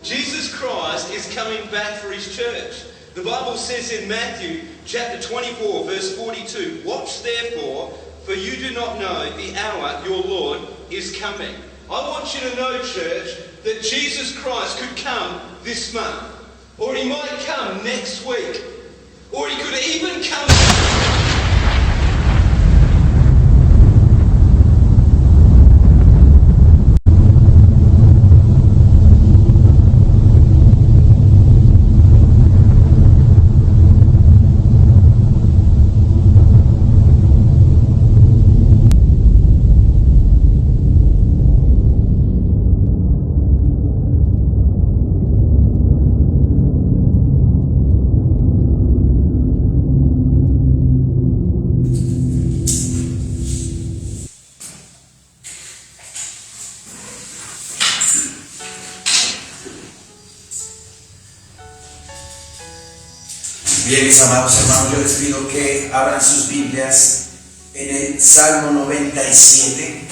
Jesus Christ is coming back for his church. The Bible says in Matthew chapter 24 verse 42, "Watch therefore, for you do not know the hour your Lord is coming." I want you to know, church, that Jesus Christ could come this month, or he might come next week, or he could even come. Bien, mis amados hermanos, yo les pido que abran sus Biblias en el Salmo 97.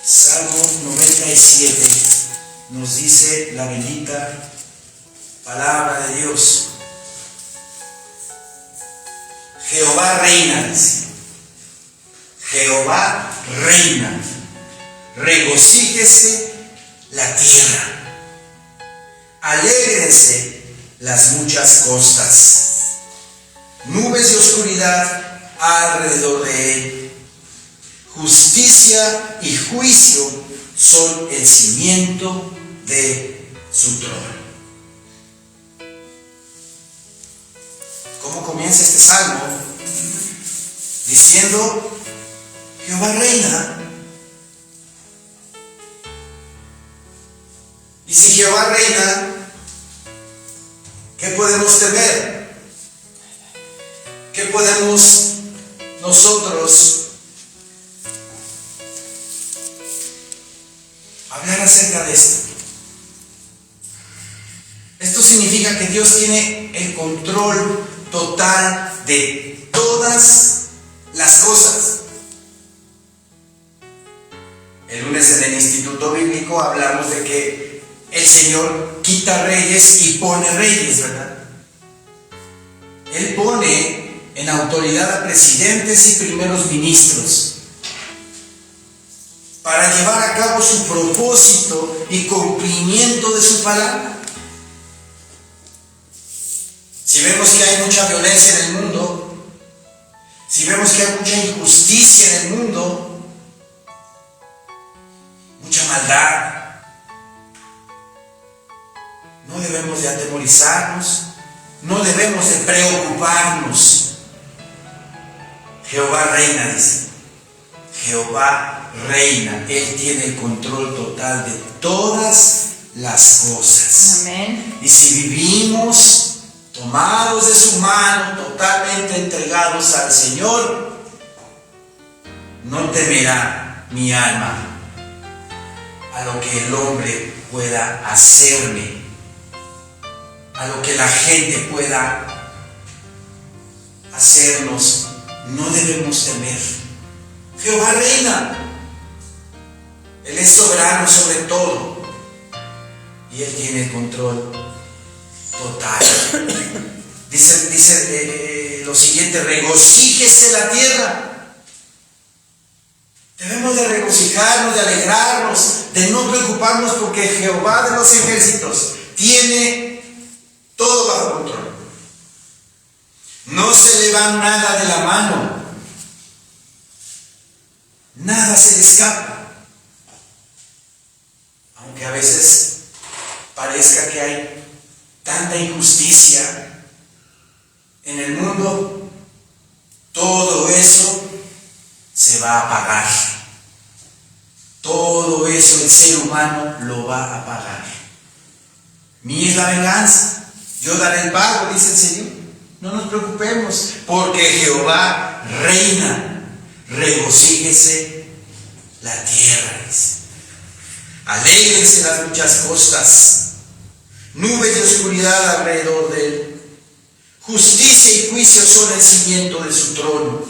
Salmo 97 nos dice la bendita palabra de Dios. Jehová reina, dice. Jehová reina. Regocíjese la tierra, alégrense las muchas costas, nubes de oscuridad alrededor de él. Justicia y juicio son el cimiento de su trono. ¿Cómo comienza este salmo? Diciendo: Jehová reina. Y si Jehová reina, ¿qué podemos temer? ¿Qué podemos nosotros hablar acerca de esto? Esto significa que Dios tiene el control total de todas las cosas. El lunes en el Instituto Bíblico hablamos de que el Señor quita reyes y pone reyes, ¿verdad? Él pone en autoridad a presidentes y primeros ministros para llevar a cabo su propósito y cumplimiento de su palabra. Si vemos que hay mucha violencia en el mundo, si vemos que hay mucha injusticia en el mundo, mucha maldad, no debemos de atemorizarnos, no debemos de preocuparnos. Jehová reina, dice. Jehová reina. Él tiene el control total de todas las cosas. Amén. Y si vivimos tomados de su mano, totalmente entregados al Señor, no temerá mi alma a lo que el hombre pueda hacerme, a lo que la gente pueda hacernos. No debemos temer. Jehová reina. Él es soberano sobre todo y Él tiene el control total. Dice lo siguiente: regocíjese la tierra. Debemos de regocijarnos, de alegrarnos, de no preocuparnos, porque Jehová de los ejércitos tiene todo bajo control. No se le va nada de la mano, nada se le escapa. Aunque a veces parezca que hay tanta injusticia en el mundo, todo eso se va a pagar. Todo eso el ser humano lo va a pagar. Mía es la venganza, yo daré el pago, dice el Señor. No nos preocupemos, porque Jehová reina. Regocíjese la tierra, dice. Alégrense las muchas costas, nubes de oscuridad alrededor de él. Justicia y juicio son el cimiento de su trono.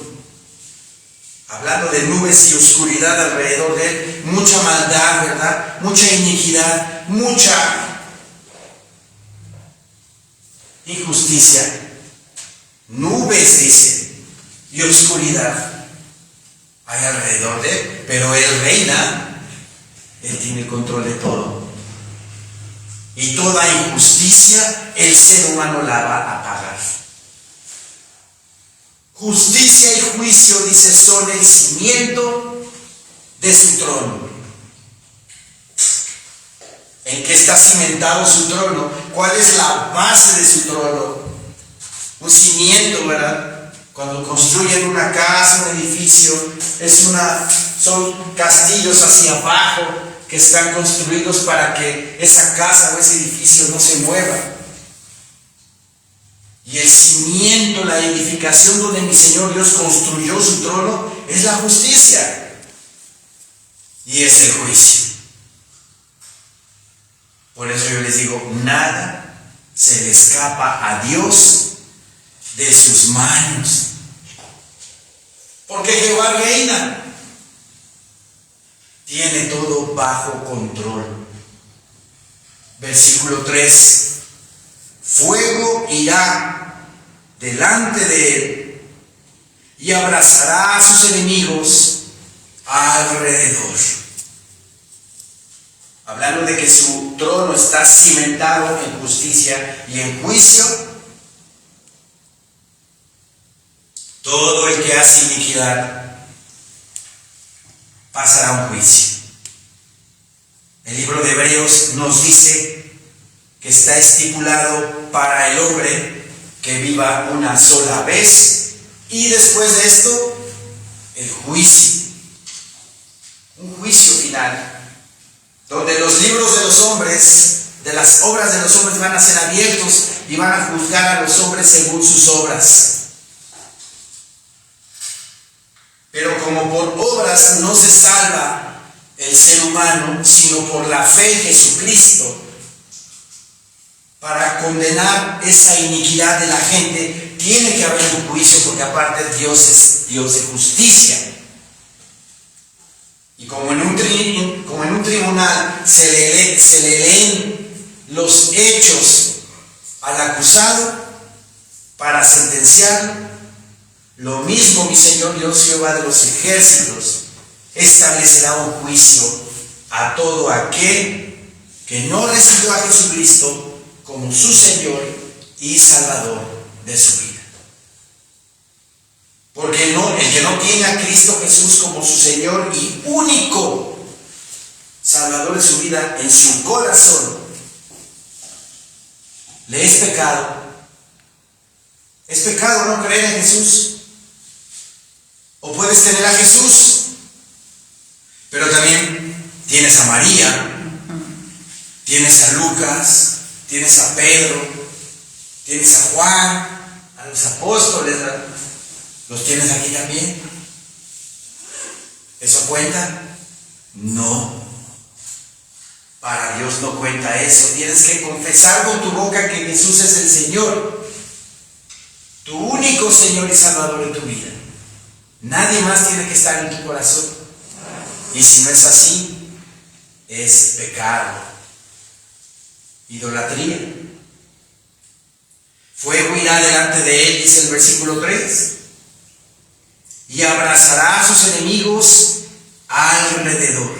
hablando de nubes y oscuridad alrededor de él, mucha maldad, ¿verdad? Mucha iniquidad, mucha injusticia. Nubes, dice, y oscuridad hay alrededor de él, pero él reina, él tiene control de todo. Y toda injusticia el ser humano la va a pagar. Justicia y juicio, dice, son el cimiento de su trono. ¿En qué está cimentado su trono? ¿Cuál es la base de su trono? Un cimiento, ¿verdad? Cuando construyen una casa, un edificio, son castillos hacia abajo que están construidos para que esa casa o ese edificio no se mueva. Y el cimiento, la edificación donde mi Señor Dios construyó su trono es la justicia y es el juicio. Por eso yo les digo, nada se le escapa a Dios de sus manos, porque Jehová reina, tiene todo bajo control. Versículo 3: fuego irá delante de él y abrazará a sus enemigos alrededor. Hablando de que su trono está cimentado en justicia y en juicio. Todo el que hace iniquidad pasará un juicio. El libro de Hebreos nos dice que está estipulado para el hombre que viva una sola vez y después de esto el juicio. Un juicio final, donde los libros de los hombres, de las obras de los hombres, van a ser abiertos y van a juzgar a los hombres según sus obras. Pero como por obras no se salva el ser humano, sino por la fe en Jesucristo, para condenar esa iniquidad de la gente, tiene que haber un juicio, porque aparte Dios es Dios de justicia. Y como en un tribunal se le leen los hechos al acusado para sentenciarlo, lo mismo mi Señor Dios Jehová de los ejércitos establecerá un juicio a todo aquel que no recibió a Jesucristo como su Señor y Salvador de su vida. Porque el que no tiene a Cristo Jesús como su Señor y único Salvador de su vida en su corazón, le es pecado. Es pecado no creer en Jesús. O puedes tener a Jesús, pero también tienes a María, tienes a Lucas, tienes a Pedro, tienes a Juan, a los apóstoles, ¿los tienes aquí también? ¿Eso cuenta? No. Para Dios no cuenta eso. Tienes que confesar con tu boca que Jesús es el Señor, tu único Señor y Salvador de tu vida. Nadie más tiene que estar en tu corazón. Y si no es así, es pecado, idolatría. Fuego irá delante de él, dice el versículo 3, y abrazará a sus enemigos alrededor.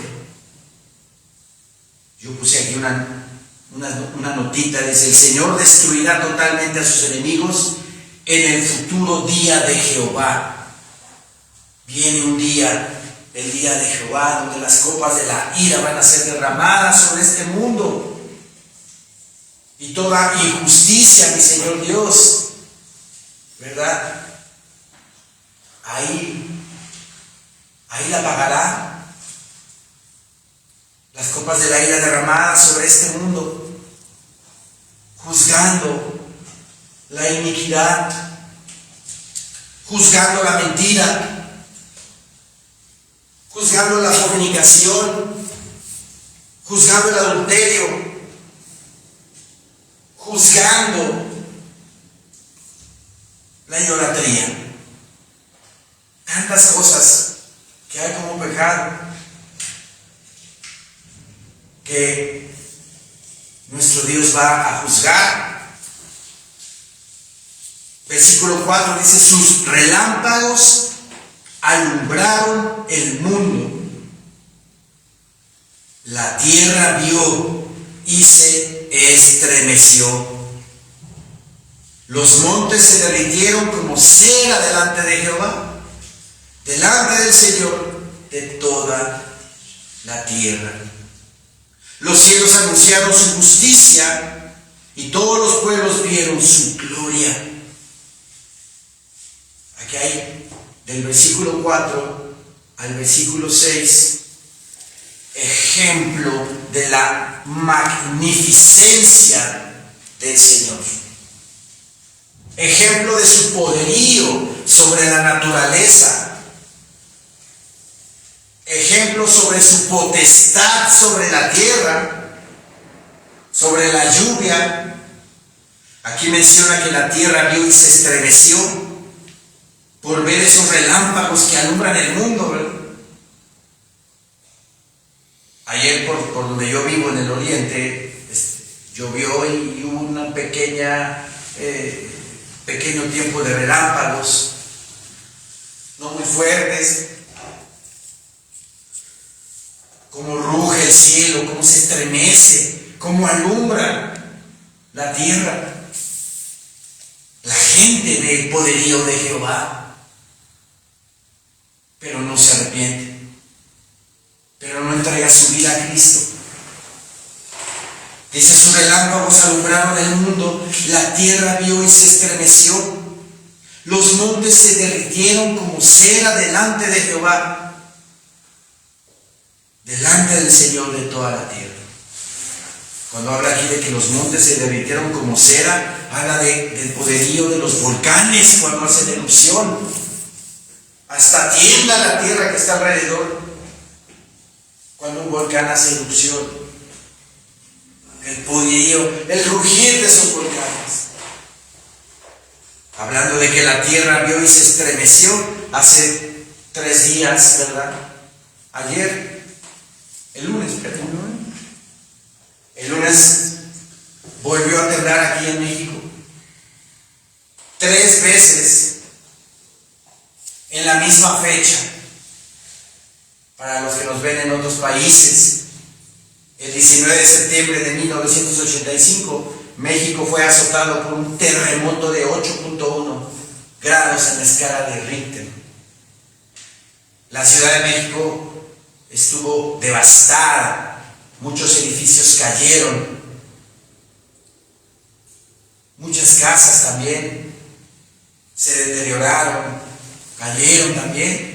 Yo puse aquí una notita, dice: el Señor destruirá totalmente a sus enemigos en el futuro día de Jehová. Viene un día, el día de Jehová, donde las copas de la ira van a ser derramadas sobre este mundo. Y toda injusticia, mi Señor Dios, ¿verdad? Ahí la pagará. Las copas de la ira derramadas sobre este mundo, juzgando la iniquidad, juzgando la mentira, juzgando la fornicación, juzgando el adulterio, juzgando la idolatría. Tantas cosas pecado, que nuestro Dios va a juzgar. Versículo 4 dice: sus relámpagos alumbraron el mundo. La tierra vio y se estremeció. Los montes se derritieron como cera delante de Jehová, delante del Señor de toda la tierra. Los cielos anunciaron su justicia y todos los pueblos vieron su gloria. Aquí hay, del versículo 4 al versículo 6, ejemplo de la magnificencia del Señor. Ejemplo de su poderío sobre la naturaleza. Ejemplo sobre su potestad sobre la tierra, sobre la lluvia. Aquí menciona que la tierra vio y se estremeció por ver esos relámpagos que alumbran el mundo, ¿verdad? Ayer por donde yo vivo en el oriente, llovió y hubo una pequeño tiempo de relámpagos, no muy fuertes. Cómo ruge el cielo, cómo se estremece, cómo alumbra la tierra. La gente ve el poderío de Jehová, pero no se arrepiente, pero no entrega su vida a Cristo. Dice: sus relámpagos alumbraron el mundo, la tierra vio y se estremeció, los montes se derritieron como cera delante de Jehová, delante del Señor de toda la tierra. Cuando habla aquí de que los montes se derritieron como cera, habla del poderío de los volcanes cuando hacen erupción. Hasta tiembla la tierra que está alrededor cuando un volcán hace erupción. El poderío, el rugir de esos volcanes. Hablando de que la tierra vio y se estremeció hace 3 días, ¿verdad? Ayer, el lunes, perdón. El lunes volvió a temblar aquí en México. 3 veces en la misma fecha. Para los que nos ven en otros países, el 19 de septiembre de 1985, México fue azotado por un terremoto de 8.1 grados en la escala de Richter. La Ciudad de México estuvo devastada. Muchos edificios cayeron, muchas casas también se deterioraron, cayeron también.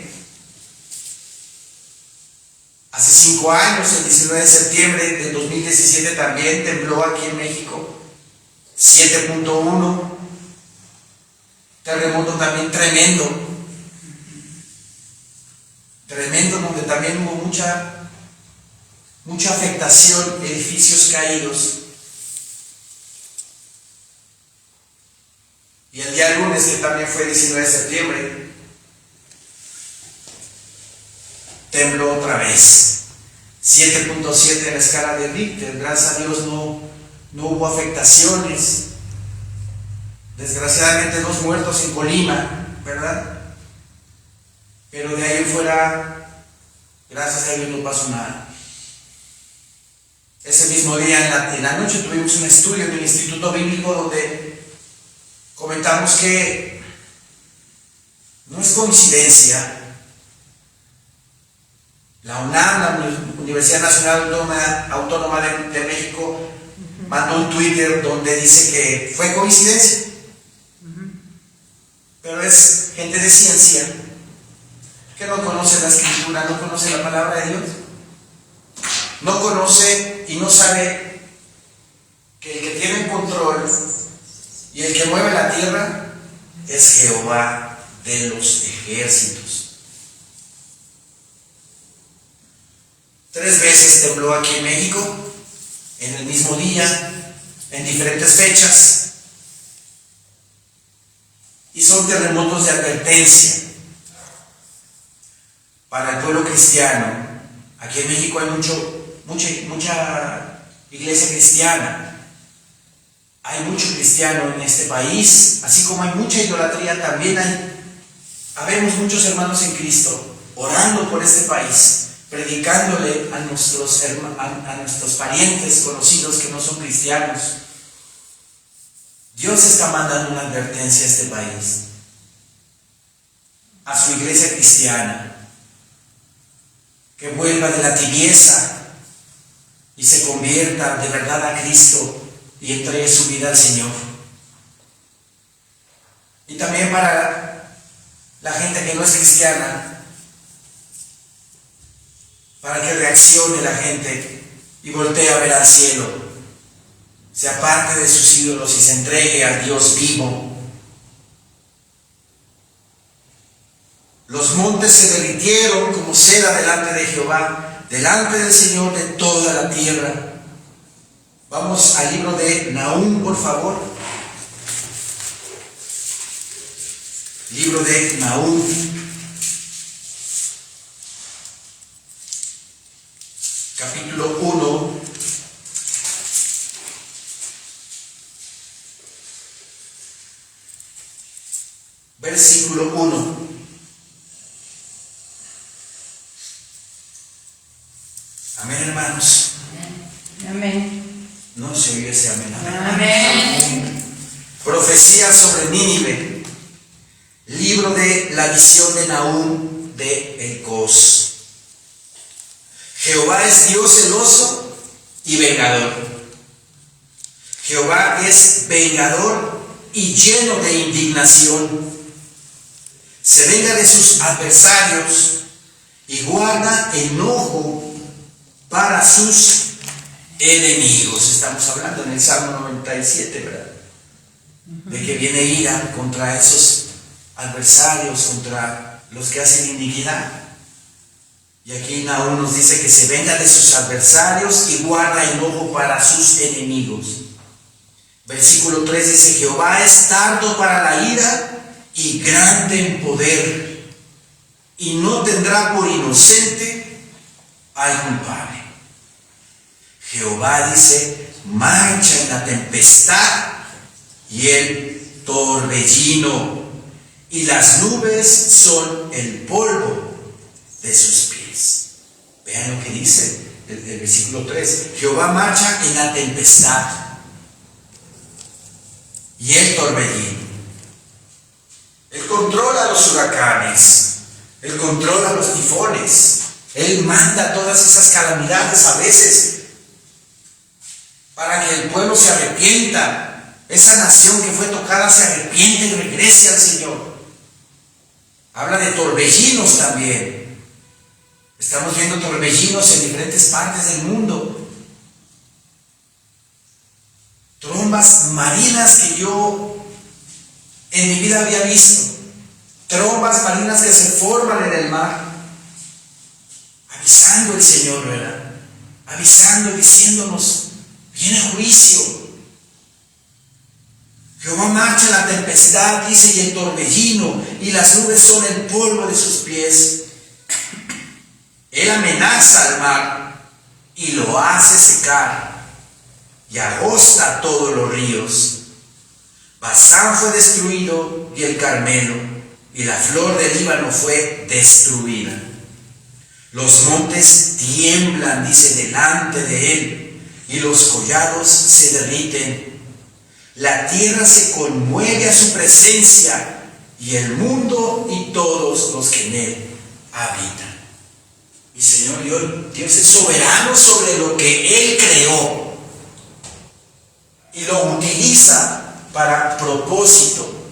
Hace 5 años, el 19 de septiembre del 2017, también tembló aquí en México, 7.1, terremoto también tremendo, donde también hubo mucha afectación, edificios caídos. Y el día lunes, que también fue el 19 de septiembre, tembló otra vez, 7.7 en la escala de Richter. Gracias a Dios no hubo afectaciones. Desgraciadamente 2 muertos en Colima, ¿verdad? Pero de ahí en fuera, gracias a Dios no pasó nada. Ese mismo día, en la noche, tuvimos un estudio en el Instituto Bíblico donde comentamos que no es coincidencia. La UNAM, la Universidad Nacional Autónoma de México, mandó un Twitter donde dice que fue coincidencia. Pero es gente de ciencia que no conoce la Escritura, no conoce la palabra de Dios. No conoce y no sabe que el que tiene el control y el que mueve la tierra es Jehová de los ejércitos. 3 veces tembló aquí en México, en el mismo día, en diferentes fechas. Y son terremotos de advertencia. para el pueblo cristiano. Aquí en México hay mucha iglesia cristiana. Hay mucho cristiano en este país, así como hay mucha idolatría, también habemos muchos hermanos en Cristo orando por este país, predicándole a nuestros parientes conocidos que no son cristianos. Dios está mandando una advertencia a este país, a su iglesia cristiana, que vuelva de la tibieza y se convierta de verdad a Cristo y entregue su vida al Señor. Y también para la gente que no es cristiana, para que reaccione la gente y voltee a ver al cielo, se aparte de sus ídolos y se entregue al Dios vivo. Los montes se derritieron como cera delante de Jehová, delante del Señor de toda la tierra. Vamos al libro de Nahum, por favor. Libro de Nahum. Capítulo 1. Versículo 1. Amén, hermanos. Amén. No se oye ese amén. Amén. Profecía sobre Nínive. Libro de la visión de Nahum de Elcos. Jehová es Dios celoso y vengador. Jehová es vengador y lleno de indignación. Se venga de sus adversarios y guarda enojo para sus enemigos. Estamos hablando en el Salmo 97, ¿verdad? De que viene ira contra esos adversarios, contra los que hacen iniquidad. Y aquí Nahum nos dice que se venga de sus adversarios y guarda enojo para sus enemigos. Versículo 3 dice: Jehová es tardo para la ira y grande en poder, y no tendrá por inocente al culpable. Jehová dice: marcha en la tempestad y el torbellino, y las nubes son el polvo de sus pies. Vean lo que dice el versículo 3. Jehová marcha en la tempestad y el torbellino. Él controla los huracanes, Él controla los tifones, Él manda todas esas calamidades a veces para que el pueblo se arrepienta. Esa nación que fue tocada se arrepiente y regrese al Señor. Habla de torbellinos también. Estamos viendo torbellinos en diferentes partes del mundo. Trombas marinas que yo en mi vida había visto. Trombas marinas que se forman en el mar. Avisando el Señor, ¿verdad? Avisando y diciéndonos: viene juicio. Jehová marcha en la tempestad, dice, y el torbellino, y las nubes son el polvo de sus pies. Él amenaza al mar y lo hace secar, y agosta todos los ríos. Basán fue destruido y el Carmelo, y la flor del Líbano fue destruida. Los montes tiemblan, dice, delante de él, y los collados se derriten. La tierra se conmueve a su presencia, y el mundo y todos los que en él habitan. Y Señor Dios es soberano sobre lo que Él creó, y lo utiliza para propósito,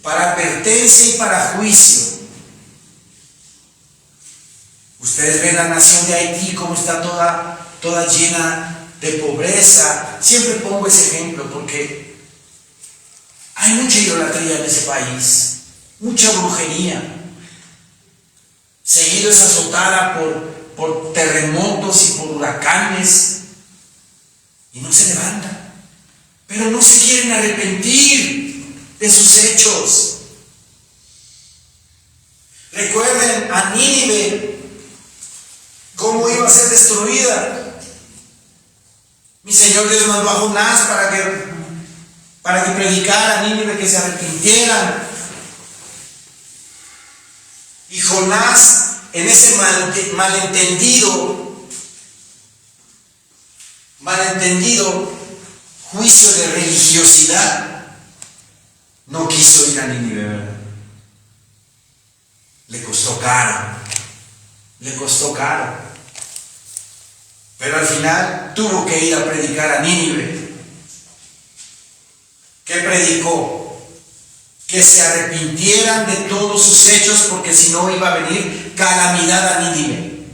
para advertencia y para juicio. Ustedes ven la nación de Haití como está toda llena de pobreza. Siempre pongo ese ejemplo porque hay mucha idolatría en ese país, mucha brujería. Seguido es azotada por terremotos y por huracanes, y no se levantan, pero no se quieren arrepentir de sus hechos. Recuerda recuerden a Nínive, cómo iba a ser destruida. Mi Señor Dios mandó a Jonás para que predicara a Nínive que se arrepintieran. Y Jonás, en ese malentendido juicio de religiosidad, no quiso ir a Nínive, ¿verdad? Le costó caro. Pero al final tuvo que ir a predicar a Nínive. ¿Qué predicó? Que se arrepintieran de todos sus hechos, porque si no iba a venir calamidad a Nínive.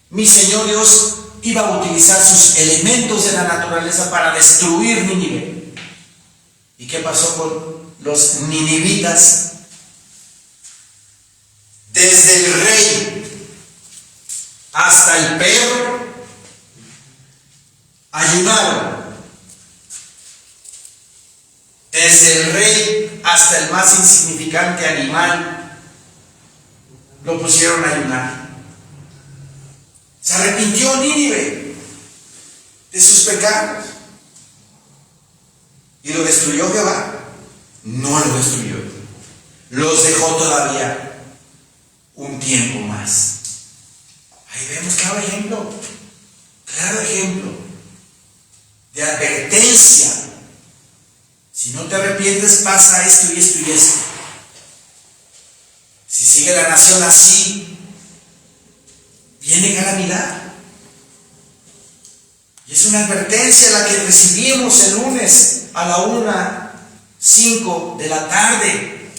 Mi Señor Dios iba a utilizar sus elementos de la naturaleza para destruir Nínive. ¿Y qué pasó con los ninivitas? Desde el rey hasta el perro ayunaron. Desde el rey hasta el más insignificante animal lo pusieron a ayunar. Se arrepintió Nínive de sus pecados. ¿Y lo destruyó Jehová? No lo destruyó. Los dejó todavía un tiempo más. Ahí vemos claro ejemplo de advertencia. Si no te arrepientes, pasa esto y esto y esto. Si sigue la nación así, viene calamidad. Y es una advertencia la que recibimos el lunes a la 1:05 de la tarde,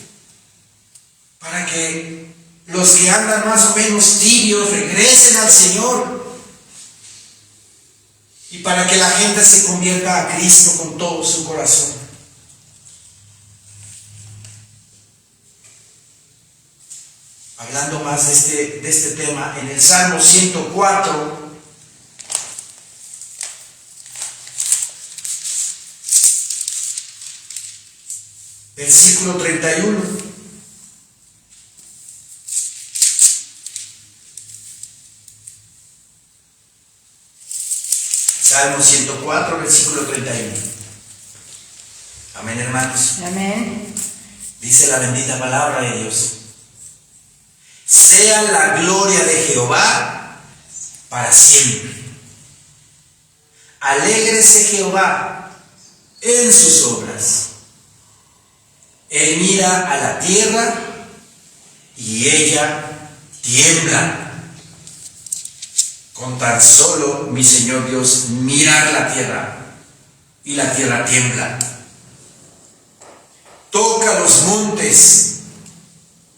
para que los que andan más o menos tibios regresen al Señor, y para que la gente se convierta a Cristo con todo su corazón. Hablando más de este tema, en el Salmo 104, versículo 31. Salmo 104, versículo 31. Amén, hermanos. Amén. Dice la bendita palabra de Dios: sea la gloria de Jehová para siempre. Alégrese Jehová en sus obras. Él mira a la tierra y ella tiembla. Con tan solo, mi Señor Dios, mirar la tierra, y la tierra tiembla. Toca los montes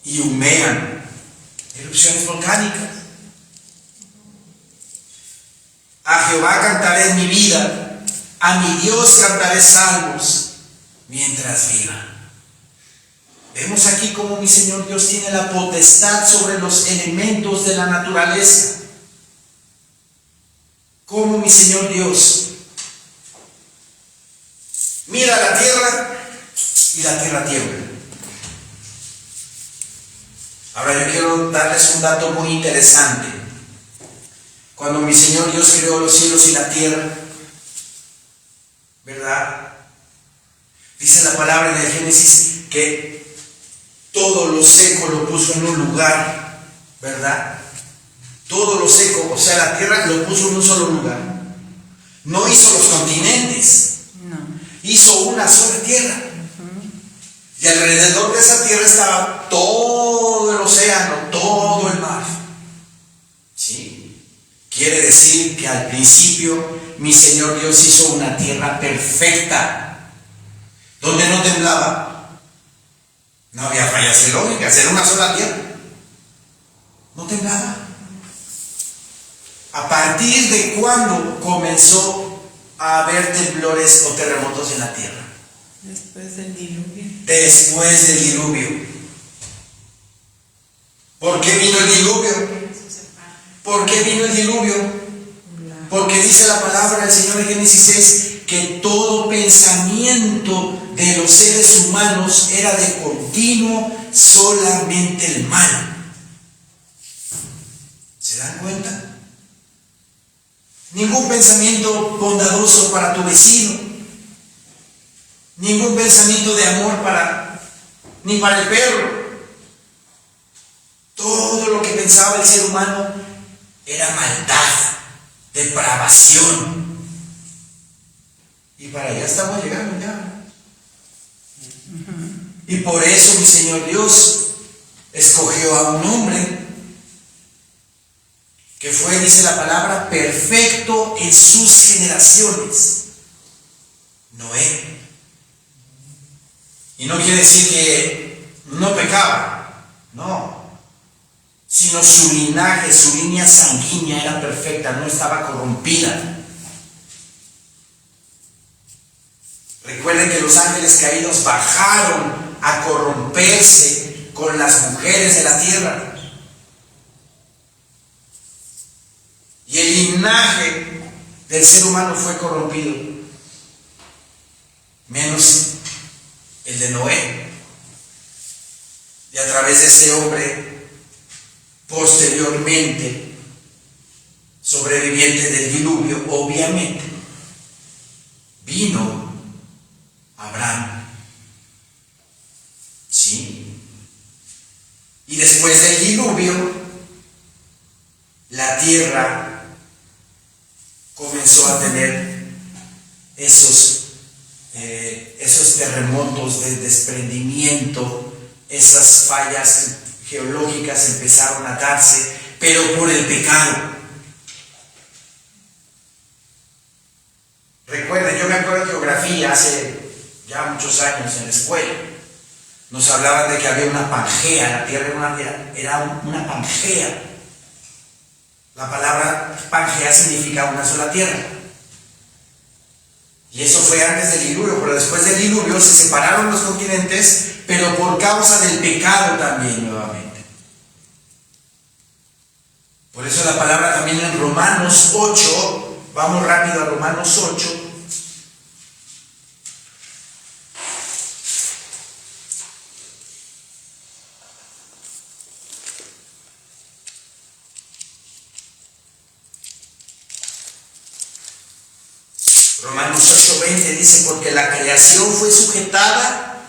y humean. Erupciones volcánicas. A Jehová cantaré en mi vida, a mi Dios cantaré salmos mientras viva. Vemos aquí cómo mi Señor Dios tiene la potestad sobre los elementos de la naturaleza. Cómo mi Señor Dios mira la tierra y la tierra tiembla. Ahora yo quiero darles un dato muy interesante. Cuando mi Señor Dios creó los cielos y la tierra, ¿verdad? Dice la palabra en el Génesis que todo lo seco lo puso en un lugar, ¿verdad? Todo lo seco, o sea, la tierra lo puso en un solo lugar. No hizo los continentes, No. hizo una sola tierra. Y alrededor de esa tierra estaba todo el océano, todo el mar. ¿Sí? Quiere decir que al principio mi Señor Dios hizo una tierra perfecta, donde no temblaba. No había fallas geológicas, era una sola tierra. No temblaba. ¿A partir de cuándo comenzó a haber temblores o terremotos en la tierra? Después del diluvio. Después del diluvio. ¿Por qué vino el diluvio? ¿Por qué vino el diluvio? Porque dice la palabra del Señor en Génesis 6 que todo pensamiento de los seres humanos era de continuo solamente el mal. ¿Se dan cuenta? Ningún pensamiento bondadoso para tu vecino. Ningún pensamiento de amor ni para el perro. Todo lo que pensaba el ser humano era maldad, depravación. Y para allá estamos llegando ya. Y por eso mi Señor Dios escogió a un hombre que fue, dice la palabra, perfecto en sus generaciones, Noé. Y no quiere decir que no pecaba, no, sino su linaje, su línea sanguínea era perfecta, no estaba corrompida. Recuerden que los ángeles caídos bajaron a corromperse con las mujeres de la tierra. Y el linaje del ser humano fue corrompido, menos el de Noé. Y a través de este hombre, posteriormente, sobreviviente del diluvio, obviamente, vino Abraham. ¿Sí? Y después del diluvio, la tierra comenzó a tener esos terremotos de desprendimiento, esas fallas geológicas empezaron a darse, pero por el pecado. Recuerden, yo me acuerdo de geografía hace ya muchos años en la escuela. Nos hablaban de que había una Pangea, la tierra era una Pangea. La palabra Pangea significa una sola tierra. Y eso fue antes del diluvio, pero después del diluvio se separaron los continentes, pero por causa del pecado también nuevamente. Por eso la palabra también en Romanos 8, vamos rápido a Romanos 8. Romanos 8:20 dice, porque la creación fue sujetada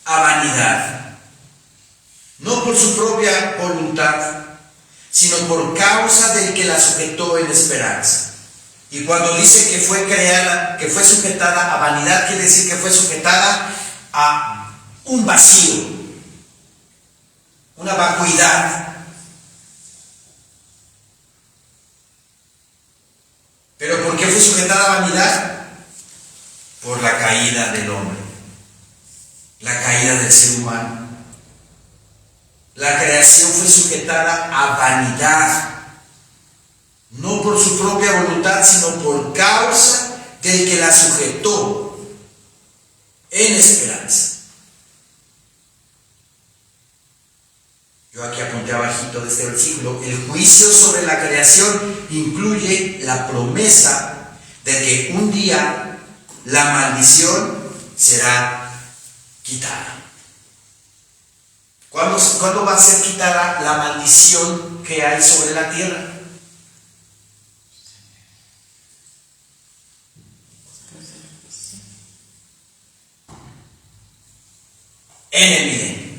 a vanidad, no por su propia voluntad, sino por causa del que la sujetó en esperanza. Y cuando dice que fue creada, que fue sujetada a vanidad, quiere decir que fue sujetada a un vacío, una vacuidad. ¿Pero por qué fue sujetada a vanidad? Por la caída del hombre, la caída del ser humano. La creación fue sujetada a vanidad, no por su propia voluntad, sino por causa del que la sujetó en esperanza. Yo aquí apunté abajito de este versículo, el juicio sobre la creación incluye la promesa de que un día la maldición será quitada. ¿Cuándo va a ser quitada la maldición que hay sobre la tierra? En el milenio.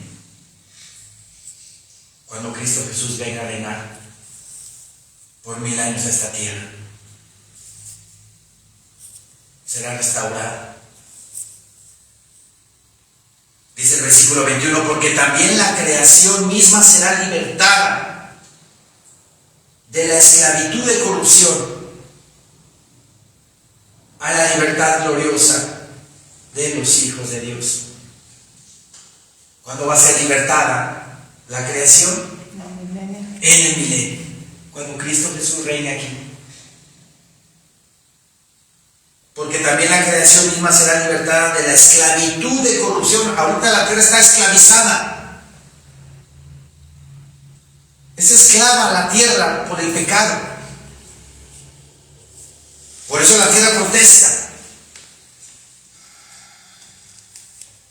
Cuando Cristo Jesús venga a reinar por 1000 años a esta tierra, será restaurada. Dice el versículo 21, porque también la creación misma será libertada de la esclavitud de corrupción a la libertad gloriosa de los hijos de Dios. ¿Cuándo va a ser libertada la creación? En el milenio, cuando Cristo Jesús reine aquí. Porque también la creación misma será libertada de la esclavitud de corrupción. Ahorita la tierra está esclavizada. Es esclava la tierra por el pecado. Por eso la tierra protesta.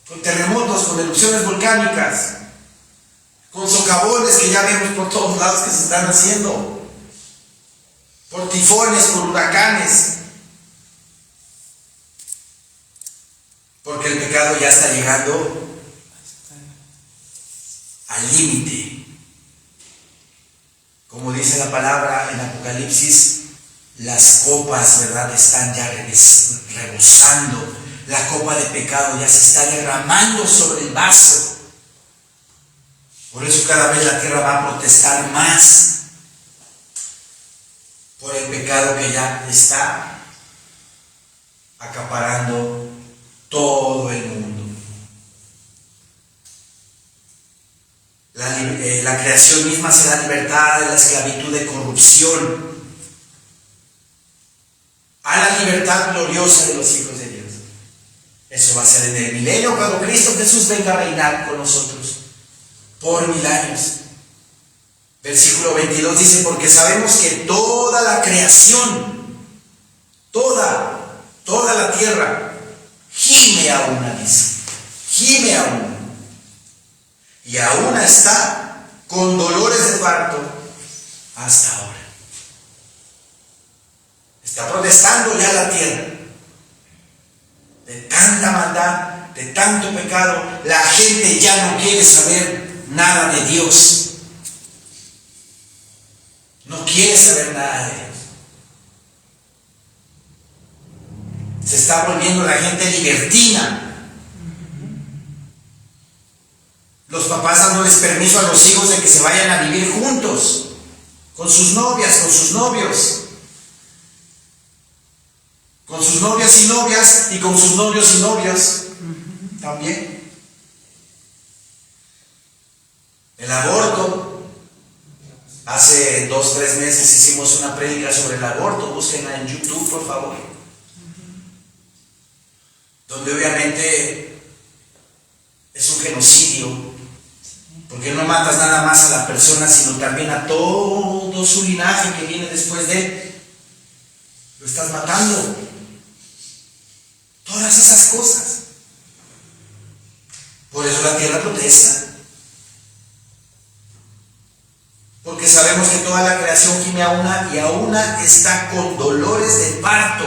Con terremotos, con erupciones volcánicas, con socavones que ya vemos por todos lados que se están haciendo. por tifones, por huracanes, porque el pecado ya está llegando al límite. Como dice la palabra en Apocalipsis, las copas, ¿verdad?, están ya rebosando. La copa de pecado ya se está derramando sobre el vaso. Por eso cada vez la tierra va a protestar más por el pecado que ya está acaparando todo el mundo. La creación misma será libertada de la esclavitud de corrupción a la libertad gloriosa de los hijos de Dios. Eso va a ser en el milenio, cuando Cristo Jesús venga a reinar con nosotros por 1000 años. Versículo 22 dice: porque sabemos que toda la creación, toda la tierra gime a una, dice, gime a una, y a una está con dolores de parto hasta ahora. Está protestando ya la tierra de tanta maldad, de tanto pecado. La gente ya no quiere saber nada de Dios. No quiere saber nada de Dios. Se está volviendo la gente libertina. Los papás dándoles permiso a los hijos de que se vayan a vivir juntos, con sus novias, con sus novios, con sus novias y novias, y con sus novios y novias también. El aborto. Hace 2 o 3 meses hicimos una prédica sobre el aborto. Búsquenla en YouTube, por favor. Donde obviamente es un genocidio, porque no matas nada más a la persona, sino también a todo su linaje que viene después de él. Lo estás matando. Todas esas cosas. Por eso la tierra protesta. Porque sabemos que toda la creación gime a una, y a una está con dolores de parto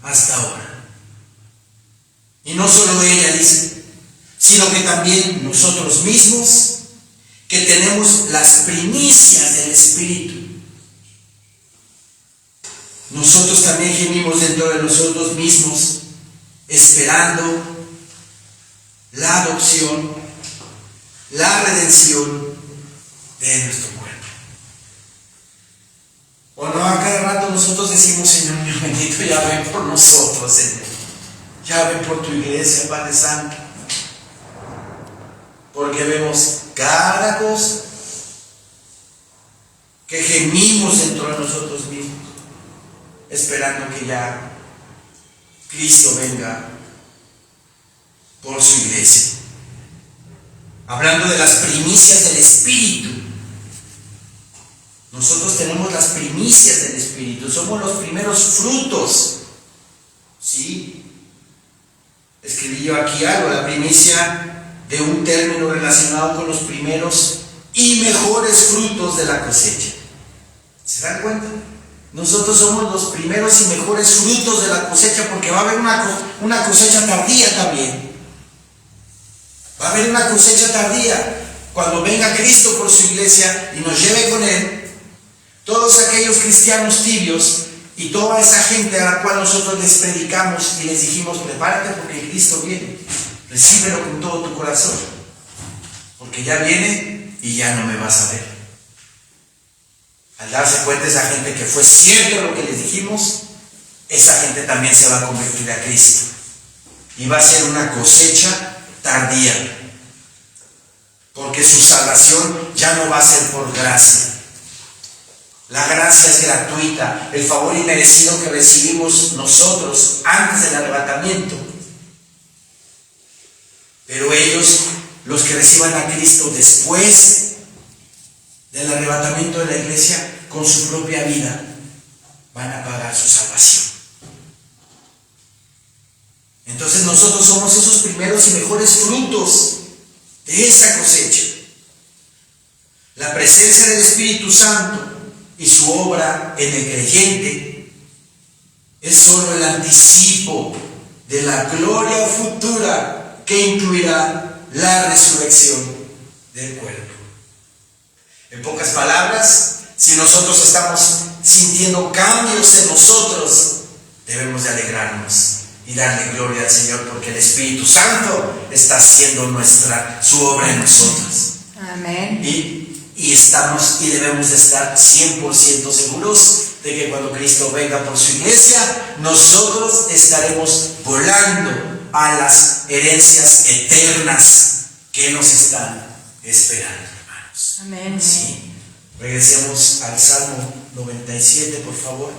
hasta ahora. Y no solo ella, dice, sino que también nosotros mismos, que tenemos las primicias del Espíritu. Nosotros también gemimos dentro de nosotros mismos, esperando la adopción, la redención de nuestro cuerpo. O no, a cada rato nosotros decimos: Señor mío bendito, ya ven por nosotros, Señor. Ya ven por tu iglesia, Padre Santo. Porque vemos cada cosa que gemimos dentro de nosotros mismos, esperando que ya Cristo venga por su iglesia. Hablando de las primicias del Espíritu. Nosotros tenemos las primicias del Espíritu, somos los primeros frutos. ¿Sí? Escribí yo aquí algo, la primicia de un término relacionado con los primeros y mejores frutos de la cosecha. ¿Se dan cuenta? Nosotros somos los primeros y mejores frutos de la cosecha, porque va a haber una cosecha tardía también. Va a haber una cosecha tardía cuando venga Cristo por su iglesia y nos lleve con Él. Todos aquellos cristianos tibios y toda esa gente a la cual nosotros les predicamos y les dijimos: prepárate porque Cristo viene, recíbelo con todo tu corazón, porque ya viene y ya no me vas a ver. Al darse cuenta esa gente que fue cierto lo que les dijimos, esa gente también se va a convertir a Cristo y va a ser una cosecha tardía, porque su salvación ya no va a ser por gracia. La gracia es gratuita, el favor inmerecido que recibimos nosotros antes del arrebatamiento. Pero ellos, los que reciban a Cristo después del arrebatamiento de la iglesia, con su propia vida, van a pagar su salvación. Entonces nosotros somos esos primeros y mejores frutos de esa cosecha. La presencia del Espíritu Santo y y su obra en el creyente es solo el anticipo de la gloria futura que incluirá la resurrección del cuerpo. En pocas palabras, si nosotros estamos sintiendo cambios en nosotros, debemos de alegrarnos y darle gloria al Señor, porque el Espíritu Santo está haciendo su obra en nosotros. Amén. Y debemos de estar 100% seguros de que cuando Cristo venga por su iglesia, nosotros estaremos volando a las herencias eternas que nos están esperando, hermanos. Amén. Sí. Regresemos al Salmo 97, por favor.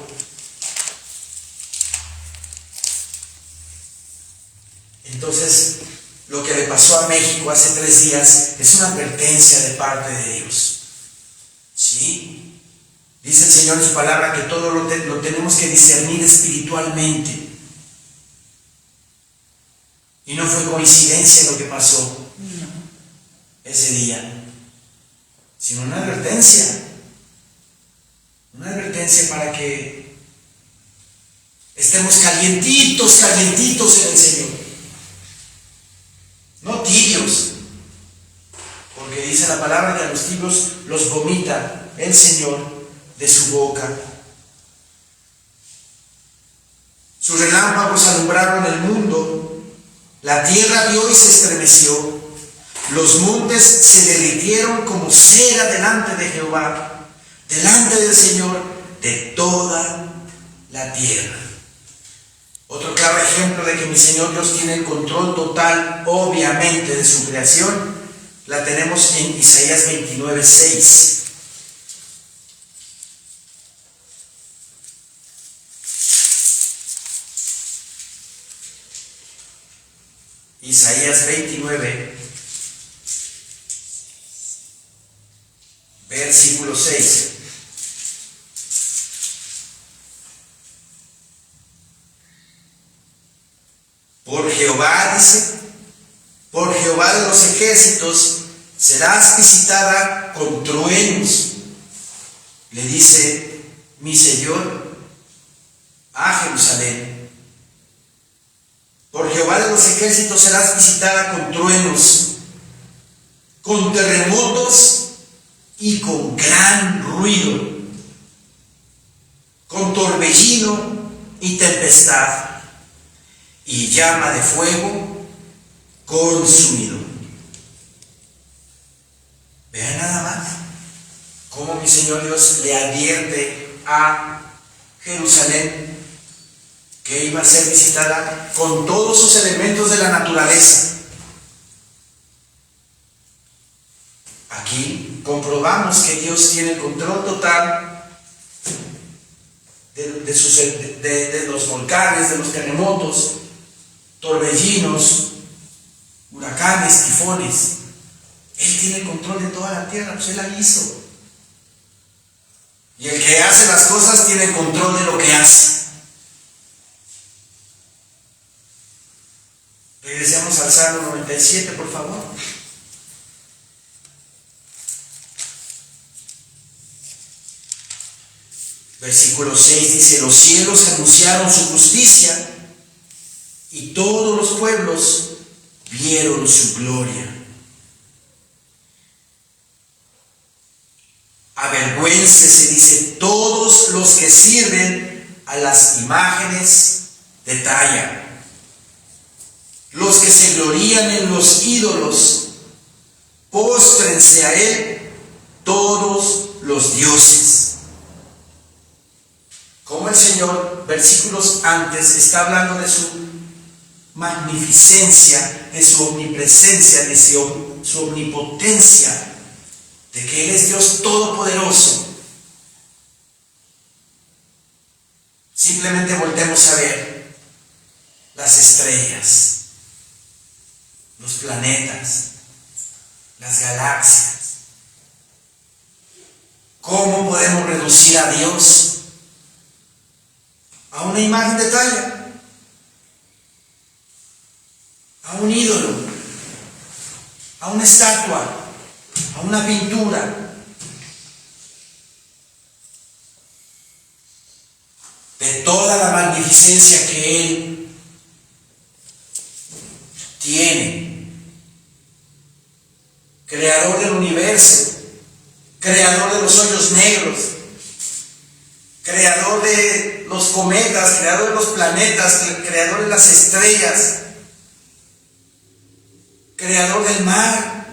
Entonces, lo que le pasó a México hace 3 días es una advertencia de parte de Dios. ¿Sí? Dice el Señor en su palabra que todo lo tenemos que discernir espiritualmente. Y no fue coincidencia lo que pasó ese día, sino una advertencia. Una advertencia para que estemos calientitos en el Señor. No tibios, porque dice la palabra que a los tibios los vomita el Señor de su boca. Sus relámpagos alumbraron el mundo, la tierra vio y se estremeció, los montes se derritieron como cera delante de Jehová, delante del Señor de toda la tierra. Otro claro ejemplo de que mi Señor Dios tiene el control total, obviamente, de su creación, la tenemos en Isaías 29:6. Isaías 29, versículo 6. Por Jehová, dice, por Jehová de los ejércitos serás visitada con truenos, le dice mi Señor a Jerusalén. Por Jehová de los ejércitos serás visitada con truenos, con terremotos y con gran ruido, con torbellino y tempestad, y llama de fuego consumido. Vean nada más cómo mi Señor Dios le advierte a Jerusalén que iba a ser visitada con todos sus elementos de la naturaleza. Aquí comprobamos que Dios tiene el control total de los volcanes, de los terremotos, torbellinos, huracanes, tifones. Él tiene el control de toda la tierra, pues Él la hizo. Y el que hace las cosas tiene el control de lo que hace. Regresemos al Salmo 97, por favor. Versículo 6 dice: los cielos anunciaron su justicia y todos los pueblos vieron su gloria. Avergüéncese, dice, todos los que sirven a las imágenes de talla, los que se glorían en los ídolos, póstrense a él todos los dioses. Como el Señor, versículos antes, está hablando de su magnificencia, de su omnipresencia, de su omnipotencia, de que Él es Dios todopoderoso. Simplemente voltemos a ver las estrellas, los planetas, las galaxias. ¿Cómo podemos reducir a Dios a una imagen de talla, a un ídolo, a una estatua, a una pintura? de toda la magnificencia que Él tiene. Creador del universo, creador de los hoyos negros, creador de los cometas, creador de los planetas, creador de las estrellas, creador del mar,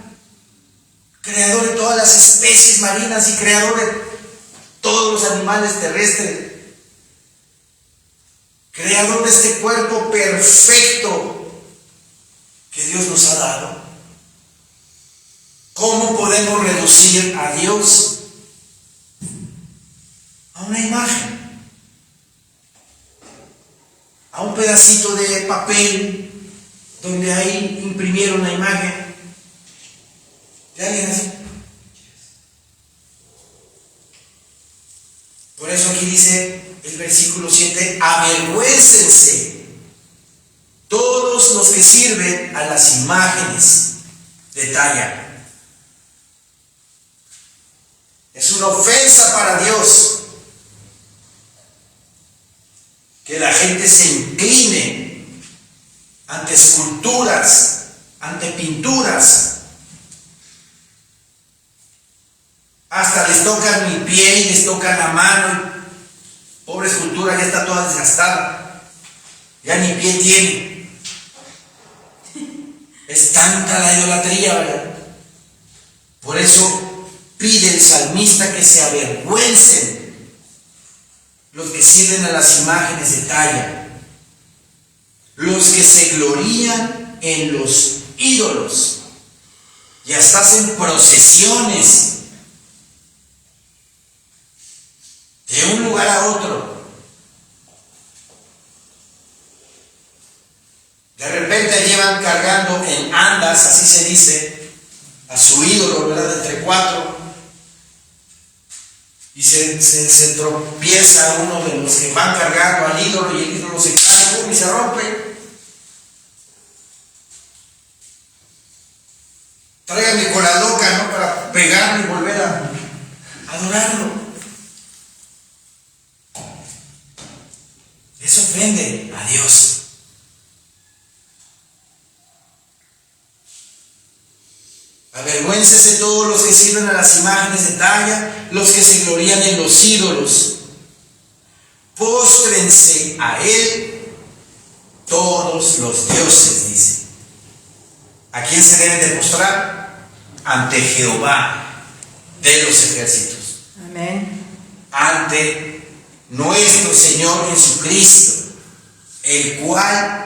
creador de todas las especies marinas y creador de todos los animales terrestres, creador de este cuerpo perfecto que Dios nos ha dado. ¿Cómo podemos reducir a Dios a una imagen, a un pedacito de papel donde ahí imprimieron la imagen de alguien así? Por eso aquí dice el versículo 7, avergüéncense todos los que sirven a las imágenes de talla. Es una ofensa para Dios que la gente se incline ante esculturas, ante pinturas. Hasta les tocan mi pie y les tocan la mano. Pobre escultura, ya está toda desgastada. Ya ni pie tiene. Es tanta la idolatría, ¿verdad? Por eso pide el salmista que se avergüencen los que sirven a las imágenes de talla, los que se glorían en los ídolos y hasta hacen procesiones de un lugar a otro. De repente llevan cargando en andas, así se dice, a su ídolo, ¿verdad? Entre cuatro. Y se tropieza uno de los que van cargando al ídolo y el ídolo se cae y se rompe. Tráigame con la loca, ¿no? Para pegarme y volver a adorarlo. Eso ofende a Dios. Avergüéncese todos los que sirven a las imágenes de talla, los que se glorían en los ídolos. Póstrense a Él todos los dioses, dice. ¿A quién se deben de postrar? Ante Jehová de los ejércitos. Amén. Ante nuestro Señor Jesucristo, el cual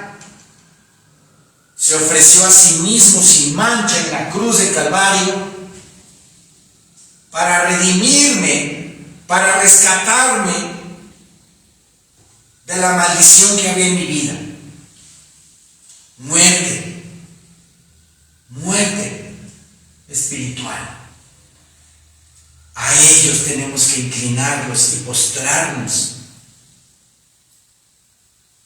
se ofreció a sí mismo sin mancha en la cruz de Calvario para redimirme, para rescatarme de la maldición que había en mi vida. Muerte espiritual. A ellos tenemos que inclinarnos y postrarnos.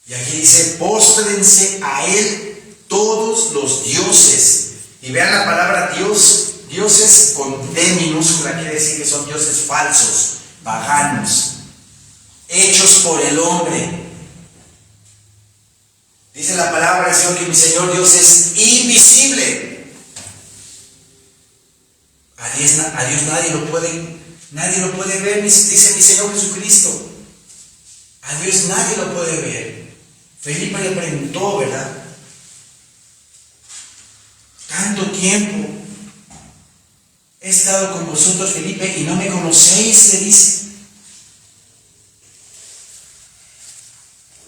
Y aquí dice, póstrense a Él todos los dioses. Y vean la palabra Dios, dioses con D minúscula, quiere decir que son dioses falsos, paganos, hechos por el hombre. Dice la palabra del Señor que mi Señor Dios es invisible. A Dios nadie lo puede ver, dice mi Señor Jesucristo. A Dios nadie lo puede ver. Felipe le preguntó, ¿verdad? Tanto tiempo he estado con vosotros, Felipe, y no me conocéis, le dice.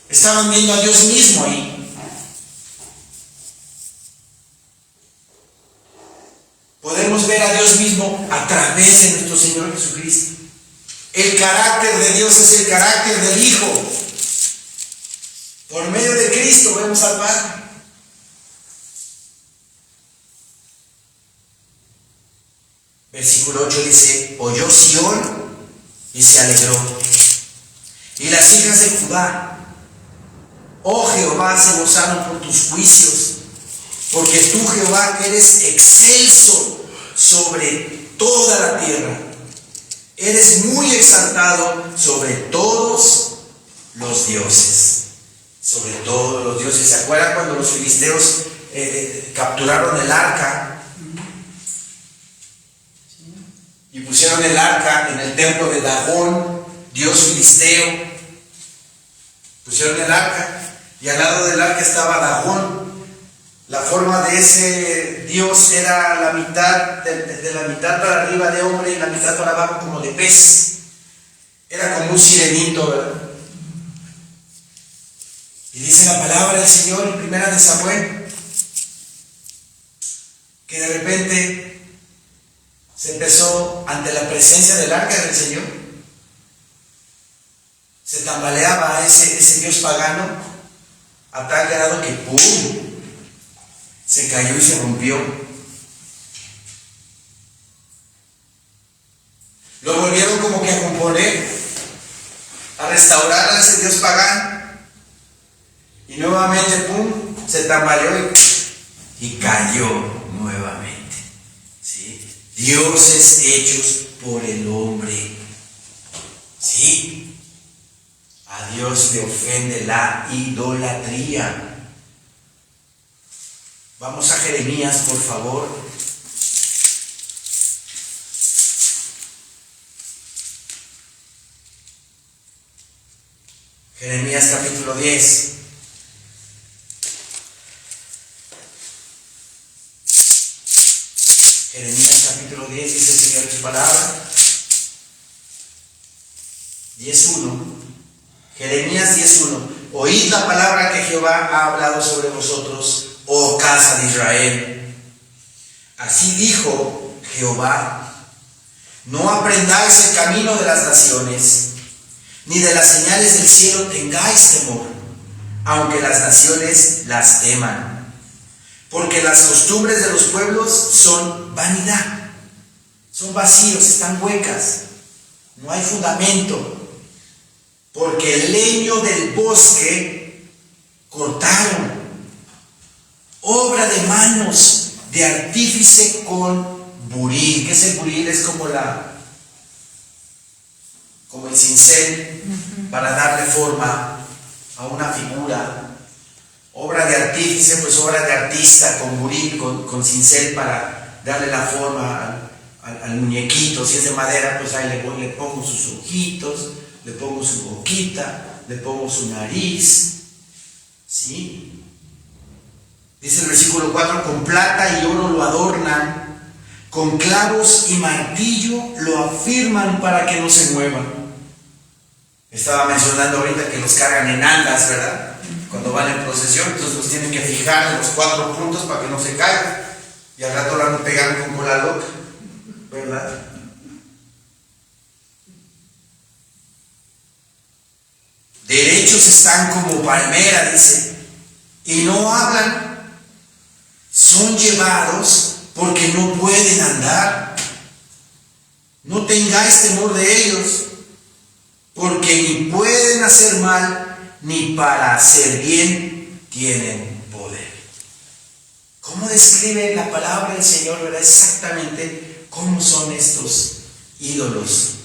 Estaban viendo a Dios mismo ahí. Podemos ver a Dios mismo a través de nuestro Señor Jesucristo. El carácter de Dios es el carácter del Hijo. Por medio de Cristo vemos al Padre. Versículo 8 dice, oyó Sión y se alegró. Y las hijas de Judá, oh Jehová, se gozaron por tus juicios, porque tú, Jehová, eres excelso sobre toda la tierra. Eres muy exaltado sobre todos los dioses, sobre todo los dioses. ¿Se acuerdan cuando los filisteos capturaron el arca y pusieron el arca en el templo de Dagón, dios filisteo? Pusieron el arca y al lado del arca estaba Dagón. La forma de ese dios era la mitad, de la mitad para arriba de hombre y la mitad para abajo como de pez. Era como un sirenito, ¿verdad? Y dice la palabra del Señor en Primera de Samuel que de repente se empezó, ante la presencia del arca del Señor, se tambaleaba ese dios pagano a tal grado que ¡pum!, se cayó y se rompió. Lo volvieron como que a componer, a restaurar a ese dios pagano, y nuevamente ¡pum!, se tambaleó y cayó nuevamente. ¿Sí? Dioses hechos por el hombre. ¿Sí? A Dios le ofende la idolatría. Vamos a Jeremías, por favor. Jeremías capítulo 10. Jeremías capítulo 10 dice el Señor en su palabra. 10:1. Jeremías 10:1. Oíd la palabra que Jehová ha hablado sobre vosotros, oh casa de Israel. Así dijo Jehová: no aprendáis el camino de las naciones, ni de las señales del cielo tengáis temor, aunque las naciones las teman. Porque las costumbres de los pueblos son vanidad, son vacíos, están huecas, no hay fundamento. Porque el leño del bosque cortaron, obra de manos de artífice con buril. ¿Qué es el buril? Es como el cincel para darle forma a una figura. Obra de artífice, pues obra de artista con buril, con cincel para darle la forma al muñequito. Si es de madera, pues ahí le pongo sus ojitos, le pongo su boquita, le pongo su nariz. ¿Sí? Dice el versículo 4: con plata y oro lo adornan, con clavos y martillo lo afirman para que no se mueva. Estaba mencionando ahorita que los cargan en andas, ¿verdad? Cuando van en procesión, entonces los tienen que fijar en los 4 puntos para que no se caigan. Y al rato lo van pegando con cola loca, ¿verdad? Derechos están como palmera, dice, y no hablan. Son llevados porque no pueden andar. No tengáis temor de ellos, porque ni pueden hacer mal, ni para hacer bien tienen poder. ¿Cómo describe la palabra del Señor, verdad? Exactamente cómo son estos ídolos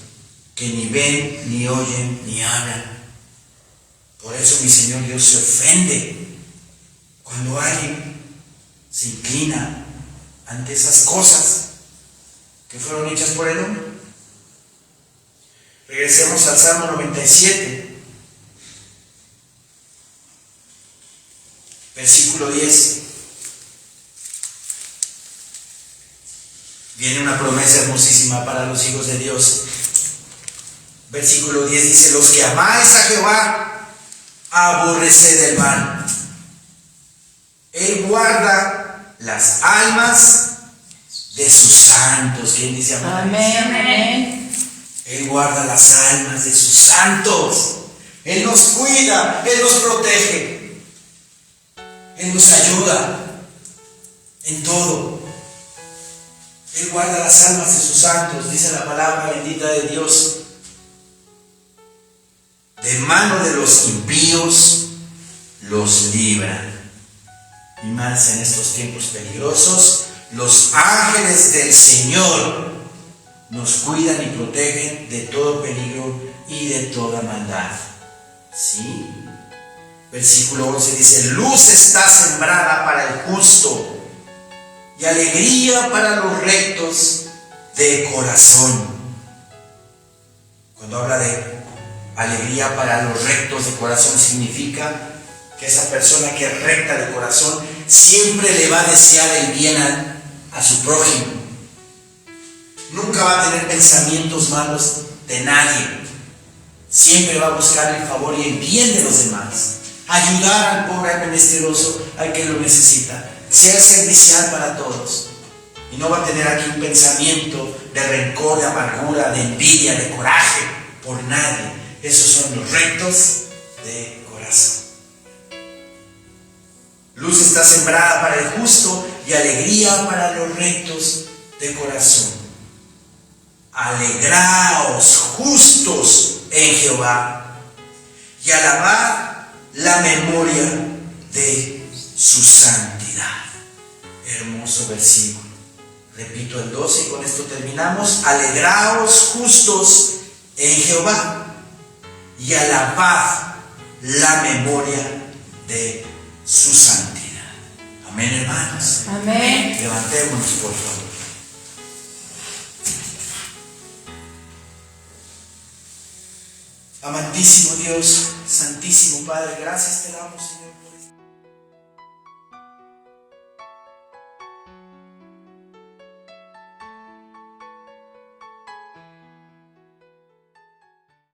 que ni ven, ni oyen, ni hablan. Por eso mi Señor Dios se ofende cuando alguien se inclina ante esas cosas que fueron hechas por el hombre. Regresemos al Salmo 97. Versículo 10. Viene una promesa hermosísima para los hijos de Dios. Versículo 10 dice: los que amáis a Jehová, aborreced el mal. Él guarda las almas de sus santos. ¿Quién dice amén? Amén. Él guarda las almas de sus santos. Él nos cuida, Él nos protege. Él nos ayuda en todo. Él guarda las almas de sus santos, dice la palabra bendita de Dios. De mano de los impíos los libra. Y más en estos tiempos peligrosos, los ángeles del Señor nos cuidan y protegen de todo peligro y de toda maldad. Sí. Versículo 11 dice, luz está sembrada para el justo y alegría para los rectos de corazón. Cuando habla de alegría para los rectos de corazón, significa que esa persona que es recta de corazón siempre le va a desear el bien a su prójimo. Nunca va a tener pensamientos malos de nadie. Siempre va a buscar el favor y el bien de los demás. Ayudar al pobre, al menesteroso, al que lo necesita. Ser servicial para todos. Y no va a tener aquí un pensamiento de rencor, de amargura, de envidia, de coraje por nadie. Esos son los rectos de corazón. Luz está sembrada para el justo y alegría para los rectos de corazón. Alegraos justos en Jehová y alabad la memoria de su santidad. Hermoso versículo. Repito el 12 y con esto terminamos. Alegraos justos en Jehová y alabad la memoria de su santidad. Amén, hermanos. Amén. Levantémonos, por favor. Amantísimo Dios, Santísimo Padre, gracias te damos, Señor.